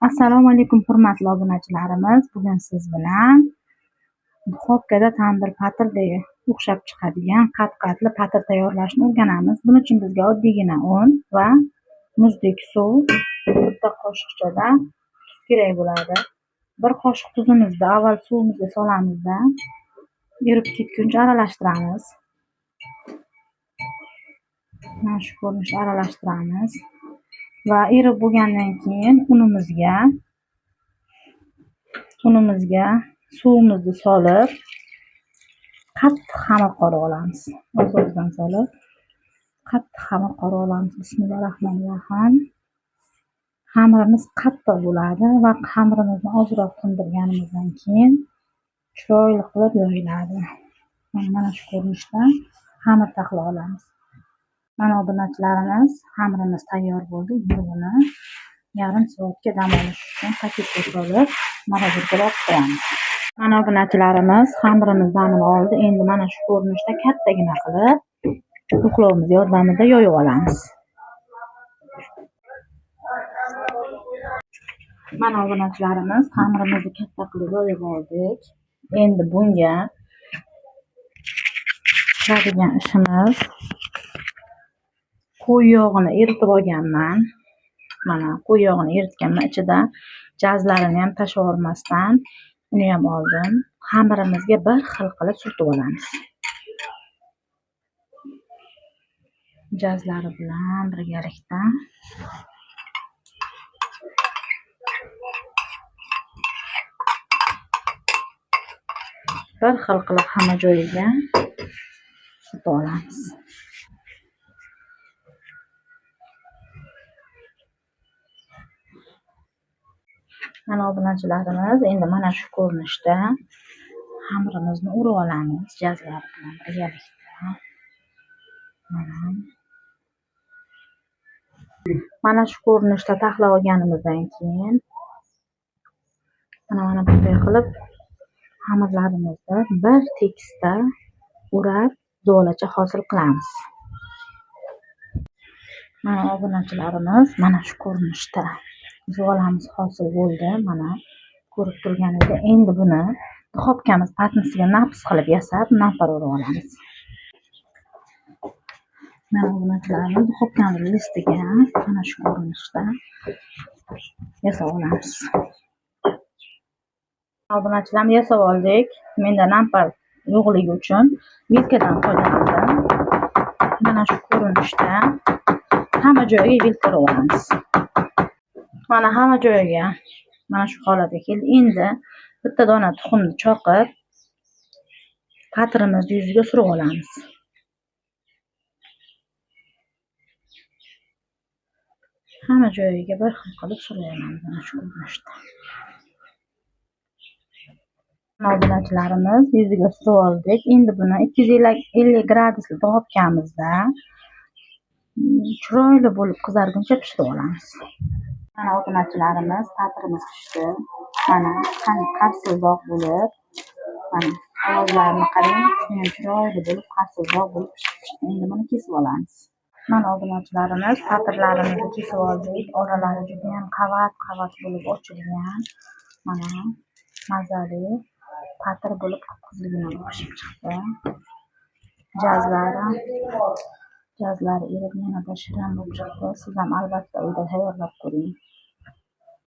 Assalomu alaykum hurmatli obunachilarimiz. Bugun siz bilan duxovkada tandir patirdek o'xshab chiqadigan qat-qatli patir tayyorlashni o'rganamiz. Buning uchun bizga oddiygina un va muzdek suv, bitta qoshiqchada tuz kerak bo'ladi. Bir qoshiq tuzimizni avval suvimizga solamizda erib ketguncha aralashtiramiz. Mana shu ko'rinishda aralashtiramiz va erib bo'lgandan keyin unimizga suvimizni solib qattiq xamir qorib olamiz. Oz-ozdan solib qattiq xamir qorib olamiz. Bismillahirrohmanirrohim. Xamirimiz qattiq bo'ladi va xamirimizni ozroq tindirganimizdan keyin chiroyli qilib yoyiladi. Mana shu ko'rinishda xamir taqlab olamiz. Mana obunachilarimiz, xamirimiz tayyor bo'ldi. Buni yarim soatga dam olish uchun paketga solib maraburga olib qo'yamiz. Mana obunachilarimiz, xamirimiz damini oldi. Endi mana shu ko'rinishda kattagina qilib buqlovimiz yordamida yoyib olamiz. Mana obunachilarimiz, xamirimizni katta qilib yoyib oldik. Endi bunga qiladigan ishimiz, qo'y yog'ini eritib olganman. Mana qo'y yog'ini eritganman. Ichida jazlarini ham tashlab yubormasdan uni ham oldim. Xamirimizga bir xil qilib surtib olamiz. Jazlari bilan birgalikda bir xil qilib hamma joyiga surtib olamiz. Mana obunachilarimiz, endi mana shu ko'rinishda xamirimizni urib olamiz jazlar bilan birgalikda. Mana shu ko'rinishda taxlab olganimizdan keyin mana bunday qilib xamirlarimizni bir tekisda urab zolacha hosil qilamiz. Mana obunachilarimiz, mana shu ko'rinishda zolamiz hosil bo'ldi. Mana ko'rib turganingizdek, endi buni duxovkamiz patnisiga naqs qilib yasab, napar urib olamiz. Mana obunachilarimiz, duxovkamiz listiga mana shu ko'rinishda yasab olamiz. Obunachilarimiz yasab oldik. Menda nampar yo'qligi uchun vilkadan foydalandim. Mana shu ko'rinishda hamma joyiga vilka urib olamiz. Mana hamma joyiga mana shu holatga keldi. Endi bitta dona tuxumni choqib patirimiz yuziga surib olamiz. Hamma joyiga bir xil qilib surib olamiz mana shu ko'rinishda. Obunachilarimiz yuziga surib oldik. Endi buni 250 gradusli duxovkamizda chiroyli bo'lib qizarguncha pishirib olamiz. Mana obunachilarimiz, patirimiz pishdi. Mana qarsildoq bo'lib, mana ovozlarini qarang, chiroyli bo'lib qarsildoq bo'lib pishdi. Endi buni kesib olamiz. Mana obunachilarimiz, patirlarimizni kesib oldik. Oralari juda ham qavat bo'lib ochilgan. Mana mazali patir bo'lib qizilgina pishib chiqdi. Jazlari erib yanada shirin bo'lib chiqdi. Siz ham albatta uyda tayyorlab ko'ring.